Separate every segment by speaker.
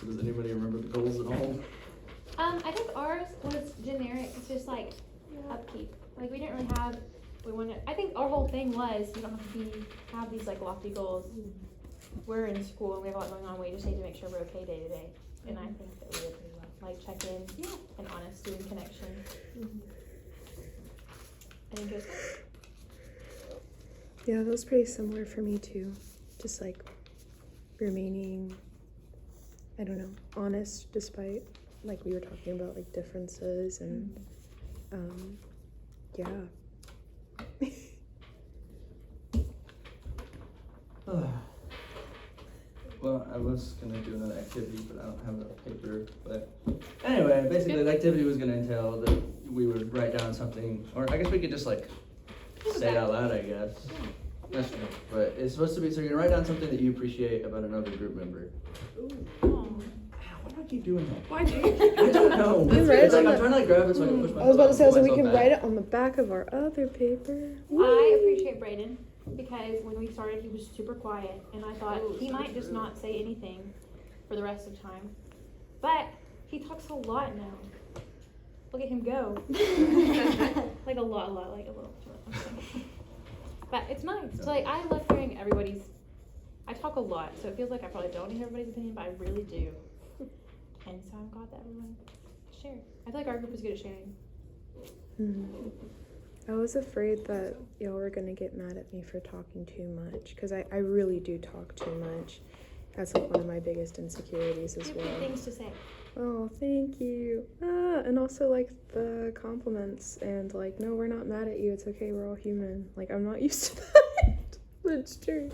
Speaker 1: So does anybody remember the goals at all?
Speaker 2: I think ours was generic. It's just like upkeep. Like we didn't really have. I think our whole thing was you don't have to have these like lofty goals. We're in school and we have a lot going on. We just need to make sure we're okay day to day. And I think that we did pretty well. Like check in, and honesty and connection. And just
Speaker 3: Yeah, that was pretty similar for me too. Just like remaining, I don't know, honest despite like we were talking about like differences and yeah.
Speaker 1: Well, I was gonna do another activity, but I don't have a paper. But anyway, basically the activity was gonna entail that we would write down something, or I guess we could just like say it out loud, I guess. That's true. But it's supposed to be, so you're gonna write down something that you appreciate about another group member. Why do I keep doing that?
Speaker 4: Why do you keep
Speaker 1: I don't know.
Speaker 3: We write
Speaker 1: It's like
Speaker 3: on
Speaker 1: I'm trying to like grab it so I can push
Speaker 3: I was about to say,
Speaker 1: myself
Speaker 3: so we can
Speaker 1: back.
Speaker 3: write it on the back of our other paper.
Speaker 2: I appreciate Brayden because when we started he was super quiet and I thought he might just not say anything for the rest of the time. But he talks a lot now. Look at him go. Like a lot, like a little. But it's nice. So like I love hearing everybody's. I talk a lot, so it feels like I probably don't hear everybody's opinion, but I really do. And so I'm glad that everyone shared. I feel like our group is good at sharing.
Speaker 3: I was afraid that y'all were gonna get mad at me for talking too much, because I really do talk too much. That's like one of my biggest insecurities as
Speaker 2: You have
Speaker 3: well.
Speaker 2: good things to say.
Speaker 3: Oh, thank you. And also like the compliments and like, no, we're not mad at you. It's okay. We're all human. Like, I'm not used to that. But it's true.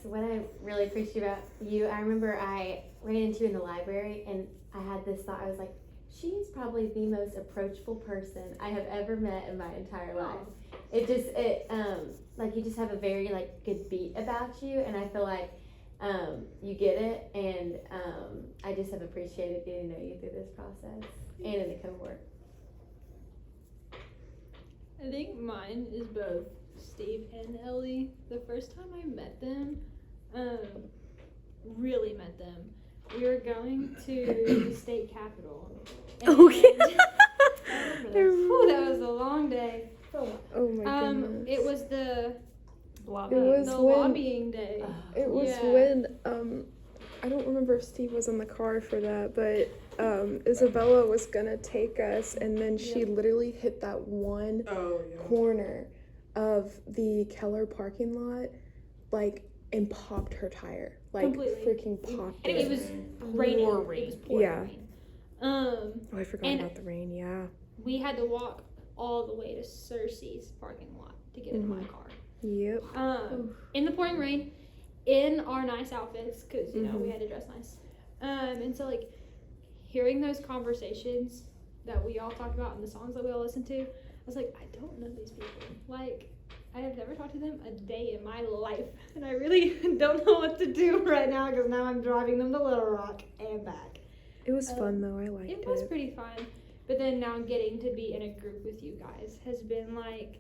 Speaker 5: So what I really appreciate about you, I remember I ran into you in the library and I had this thought. I was like, she's probably the most approachable person I have ever met in my entire life. Like you just have a very like good beat about you, and I feel like you get it, and I just have appreciated getting to know you through this process and in the cohort.
Speaker 4: I think mine is both Steve and Ellie. The first time I met them, really met them, we were going to the state capitol.
Speaker 3: Oh, yeah.
Speaker 4: I remember this. Whew, that was a long day.
Speaker 3: Oh my goodness.
Speaker 4: It was the
Speaker 3: was when-
Speaker 4: lobbying day.
Speaker 3: It was when I don't remember if Steve was in the car for that, but Isabella was gonna take us, and then she literally hit that one corner of the Keller parking lot, like, and popped her tire, like
Speaker 4: Completely.
Speaker 3: freaking popped
Speaker 4: And
Speaker 3: it.
Speaker 4: it was raining.
Speaker 2: Pouring.
Speaker 4: It was pouring
Speaker 3: Yeah.
Speaker 4: rain.
Speaker 3: Oh, I forgot
Speaker 4: and-
Speaker 3: about the rain. Yeah.
Speaker 4: We had to walk all the way to Cersei's parking lot to get in my car.
Speaker 3: Yep.
Speaker 4: In the pouring rain, in our nice outfits, because you know we had to dress nice. And so like hearing those conversations that we all talked about and the songs that we all listened to, I was like, I don't know these people. Like, I have never talked to them a day in my life, and I really don't know what to do right now because now I'm driving them to Little Rock and back.
Speaker 3: It was fun though. I liked it.
Speaker 4: It was pretty fun, but then now getting to be in a group with you guys has been like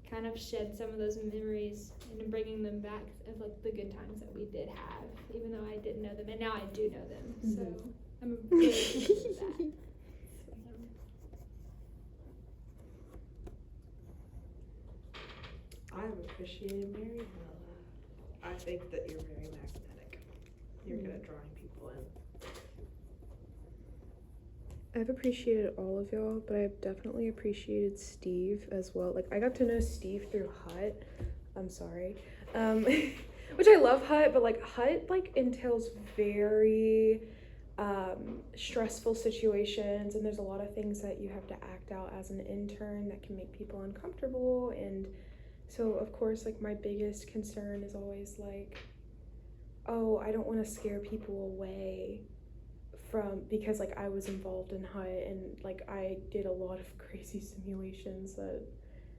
Speaker 4: kind of shed some of those memories and bringing them back of like the good times that we did have, even though I didn't know them, and now I do know them. So I'm really appreciative of that.
Speaker 6: I've appreciated Mary. I think that you're very magnetic. You're good at drawing people in.
Speaker 3: I've appreciated all of y'all, but I've definitely appreciated Steve as well. Like, I got to know Steve through Hut. I'm sorry. Which I love Hut, but like Hut like entails very stressful situations, and there's a lot of things that you have to act out as an intern that can make people uncomfortable. And so of course, like, my biggest concern is always like, oh, I don't want to scare people away from, because like I was involved in Hut, and like I did a lot of crazy simulations that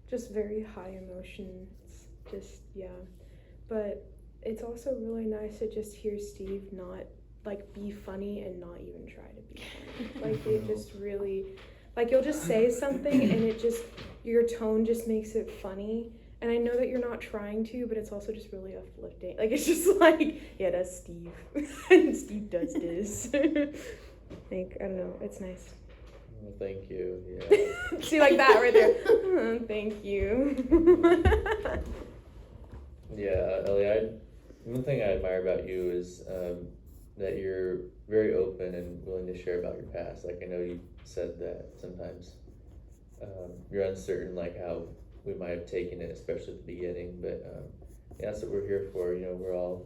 Speaker 3: just very high emotions, just but it's also really nice to just hear Steve not like be funny and not even try to be funny. Like, it just really, like, you'll just say something and it just, your tone just makes it funny, And I know that you're not trying to, but it's also just really uplifting. Like, it's just like, yeah, that's Steve. And Steve does this. Like, I don't know, it's nice.
Speaker 7: Well, thank you. Yeah.
Speaker 3: See, like that right there. Thank you.
Speaker 7: Yeah, Ellie, one thing I admire about you is that you're very open and willing to share about your past. Like, I know you said that sometimes you're uncertain, like how we might have taken it, especially at the beginning, but yeah, that's what we're here for. You know, we're all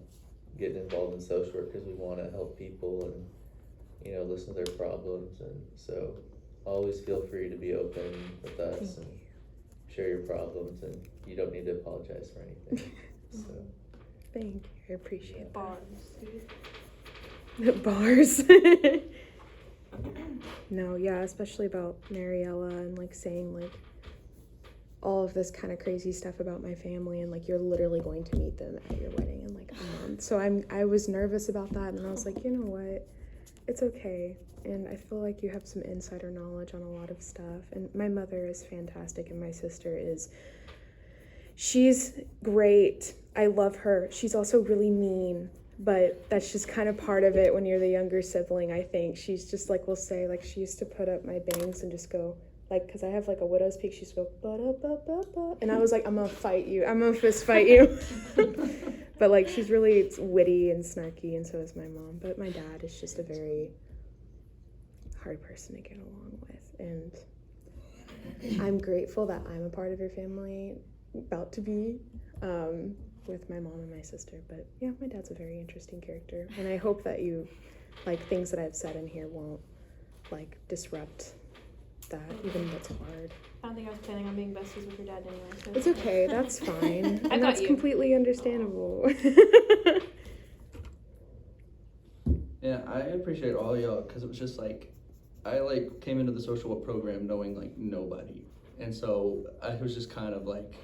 Speaker 7: getting involved in social work because we want to help people and, you know, listen to their problems, and so always feel free to be open with us and share your problems, and you don't need to apologize for anything. So
Speaker 3: Thank you, I appreciate
Speaker 2: Bars.
Speaker 3: that. Bars. No, yeah, especially about Mariella and like saying like all of this kind of crazy stuff about my family, and like you're literally going to meet them at your wedding in like a month. So I was nervous about that, and I was like, you know what, it's okay. And I feel like you have some insider knowledge on a lot of stuff. And my mother is fantastic, and my sister she's great. I love her. She's also really mean, but that's just kind of part of it when you're the younger sibling, I think. She's just like, will say, like, she used to put up my bangs and just go, like, because I have like a widow's peak, she used to go, ba-da-ba-ba-ba. And I was like, I'm gonna fight you. I'm gonna fist fight you. But like, she's really witty and snarky, and so is my mom. But my dad is just a very hard person to get along with. And I'm grateful that I'm a part of your family, about to be, with my mom and my sister. But yeah, my dad's a very interesting character, and I hope that you, like, things that I've said in here won't like disrupt that, even though it's hard.
Speaker 2: I don't think I was planning on being besties with your dad anyway. So
Speaker 3: It's okay, that's fine.
Speaker 2: I got
Speaker 3: And that's
Speaker 2: you.
Speaker 3: completely understandable.
Speaker 1: Yeah, I appreciate all y'all, because it was just like, I like came into the social work program knowing like nobody, and so I was just kind of like,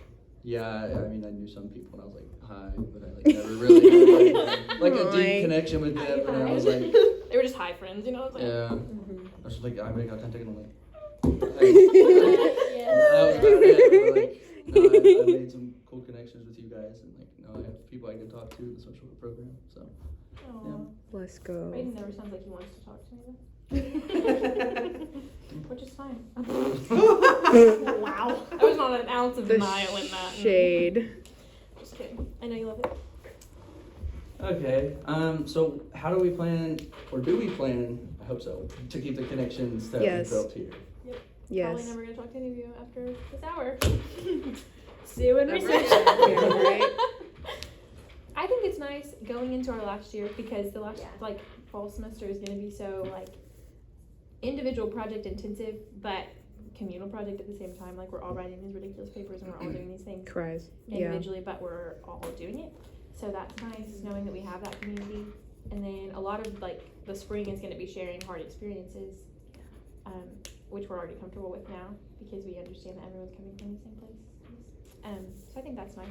Speaker 1: yeah, I mean, I knew some people, and I was like, hi, but I like never really had like a
Speaker 3: Hi.
Speaker 1: deep connection with them, and I was like,
Speaker 2: they were just high friends, you know. It's like,
Speaker 1: yeah,
Speaker 3: Mhm.
Speaker 1: I was just like, I make eye contact, and I'm like,
Speaker 4: Yes.
Speaker 1: that was about it. But, like, no, I made some cool connections with you guys, and like, now I have people I can talk to in the social work program, so.
Speaker 2: Aw.
Speaker 3: Let's go.
Speaker 2: Brayden never sounds like he wants to talk to me though. Which is fine. Wow. I was not an ounce of
Speaker 3: The
Speaker 2: denial in that.
Speaker 3: shade.
Speaker 2: Just kidding. I know you love it.
Speaker 1: Okay, so how do we plan, or do we plan, I hope so, to keep the connections that
Speaker 3: Yes.
Speaker 1: we built here?
Speaker 2: Probably
Speaker 3: Yes.
Speaker 2: never gonna talk to any of you after this hour. See you in
Speaker 6: Never
Speaker 2: research.
Speaker 3: again. Yeah, right?
Speaker 2: I think it's nice going into our last year, because the last
Speaker 5: Yeah.
Speaker 2: like fall semester is gonna be so like individual project intensive, but communal project at the same time. Like, we're all writing these ridiculous papers, and we're all doing these things
Speaker 3: Cries. Yeah.
Speaker 2: individually, but we're all doing it. So that's nice, knowing that we have that community. And then a lot of like the spring is going to be sharing hard experiences, which we're already comfortable with now, because we understand that everyone's coming from the same place. So I think that's nice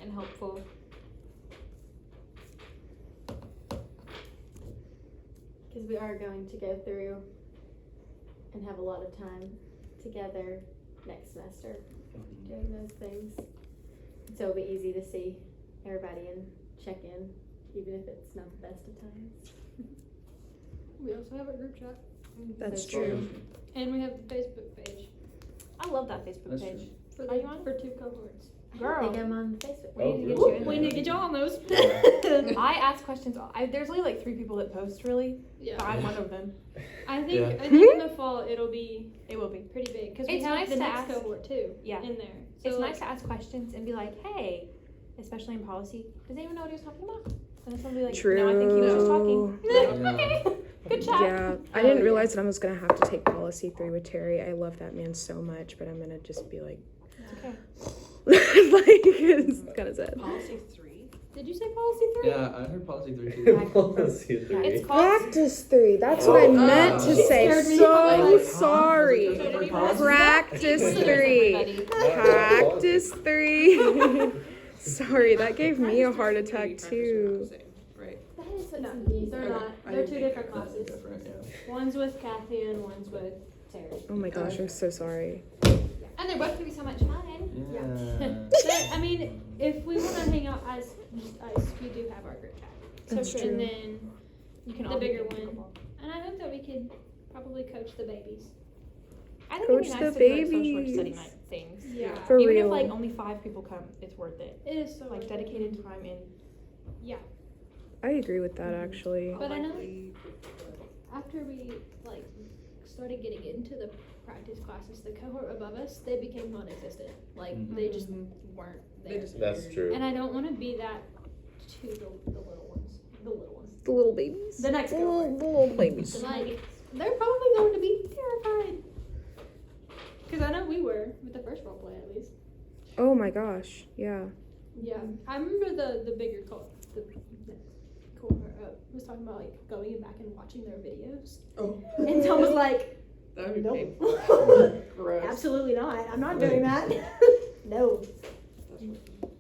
Speaker 2: and helpful.
Speaker 5: Because we are going to go through and have a lot of time together next semester doing those things. So it'll be easy to see everybody and check in, even if it's not the best of times.
Speaker 4: We also have a group chat,
Speaker 3: That's
Speaker 5: So
Speaker 3: true.
Speaker 4: and we have the Facebook page
Speaker 2: I love that Facebook
Speaker 1: That's
Speaker 2: page.
Speaker 4: for
Speaker 2: Are you on?
Speaker 4: for 2 cohorts.
Speaker 5: I
Speaker 2: Girl,
Speaker 5: think I'm on Facebook.
Speaker 2: we need to get
Speaker 7: Oh,
Speaker 2: you in
Speaker 4: We
Speaker 2: there.
Speaker 4: need to get y'all on those.
Speaker 2: I ask questions. There's only like 3 people that post, really.
Speaker 4: Yeah.
Speaker 2: But I'm one of them.
Speaker 4: I think
Speaker 1: Yeah.
Speaker 4: I think in the fall it'll be
Speaker 2: It will be.
Speaker 4: pretty big, because we
Speaker 2: It's
Speaker 4: have
Speaker 2: nice
Speaker 4: the
Speaker 2: to
Speaker 4: next
Speaker 2: ask-
Speaker 4: cohort too
Speaker 2: Yeah.
Speaker 4: in there. So
Speaker 2: It's
Speaker 4: like,
Speaker 2: nice to ask questions and be like, hey, especially in policy, does anyone know what he was talking about? And then someone will be like,
Speaker 3: True.
Speaker 2: no, I think he was just talking.
Speaker 1: Yeah.
Speaker 2: Okay, good chat.
Speaker 3: Yeah, I didn't realize that I was gonna have to take policy 3 with Terry. I love that man so much, but I'm gonna just be like,
Speaker 2: It's okay.
Speaker 3: like, it's kind of sad.
Speaker 6: Policy 3.
Speaker 4: Did you say policy 3?
Speaker 1: Yeah, I heard policy 3 too.
Speaker 7: Policy 3.
Speaker 2: It's called.
Speaker 3: Practice 3. That's what I meant to
Speaker 1: She
Speaker 3: say.
Speaker 4: scared me.
Speaker 3: So
Speaker 1: Like,
Speaker 3: sorry.
Speaker 1: huh?
Speaker 3: Practice 3.
Speaker 2: Everybody.
Speaker 3: Practice 3. Sorry, that gave me a heart attack too.
Speaker 6: Right.
Speaker 5: That is what's
Speaker 4: No,
Speaker 5: confusing.
Speaker 4: they're
Speaker 6: Okay.
Speaker 4: not.
Speaker 6: I
Speaker 4: They're
Speaker 6: didn't
Speaker 4: 2
Speaker 6: think
Speaker 4: different
Speaker 6: that was
Speaker 4: classes.
Speaker 1: Different, yeah.
Speaker 4: One's with Kathy and one's with Terry.
Speaker 3: Oh my gosh, I'm so sorry.
Speaker 2: And they're both gonna be so much fun.
Speaker 1: Yeah.
Speaker 4: But, I mean, if we want to hang out as just us, we do have our group chat.
Speaker 3: That's
Speaker 4: And
Speaker 3: true.
Speaker 4: then
Speaker 2: You can
Speaker 4: the
Speaker 2: all be
Speaker 4: bigger
Speaker 2: playing
Speaker 4: one.
Speaker 2: pickleball.
Speaker 4: And I hope that we could probably coach the babies.
Speaker 2: I think
Speaker 3: Coach
Speaker 2: it'd be
Speaker 3: the
Speaker 2: nice to do like social work
Speaker 3: babies.
Speaker 2: study night things.
Speaker 4: Yeah.
Speaker 3: For
Speaker 2: Even
Speaker 3: real.
Speaker 2: if like only 5 people come, it's worth it.
Speaker 4: It is so
Speaker 2: Like
Speaker 4: worth it.
Speaker 2: dedicated time in.
Speaker 3: I agree with that actually.
Speaker 4: But I know
Speaker 6: Likely-
Speaker 4: after we like started getting into the practice classes, the cohort above us, they became non-existent. Like
Speaker 1: Mhm.
Speaker 4: they just weren't
Speaker 6: They
Speaker 4: there.
Speaker 6: just
Speaker 7: That's true.
Speaker 4: And I don't want to be that to the little ones. The little ones.
Speaker 3: The little babies.
Speaker 2: The next
Speaker 3: the
Speaker 2: cohort.
Speaker 3: little babies.
Speaker 4: So like they're probably going to be terrified. Cause I know we were with the first role play at least.
Speaker 3: Oh my gosh. Yeah.
Speaker 4: Yeah, I remember the bigger cohort was talking about like going back and watching their videos.
Speaker 6: Oh.
Speaker 2: And Tom was like,
Speaker 6: That would be
Speaker 2: nope.
Speaker 6: painful. Gross.
Speaker 2: Absolutely not. I'm not doing that. No.
Speaker 6: That's what-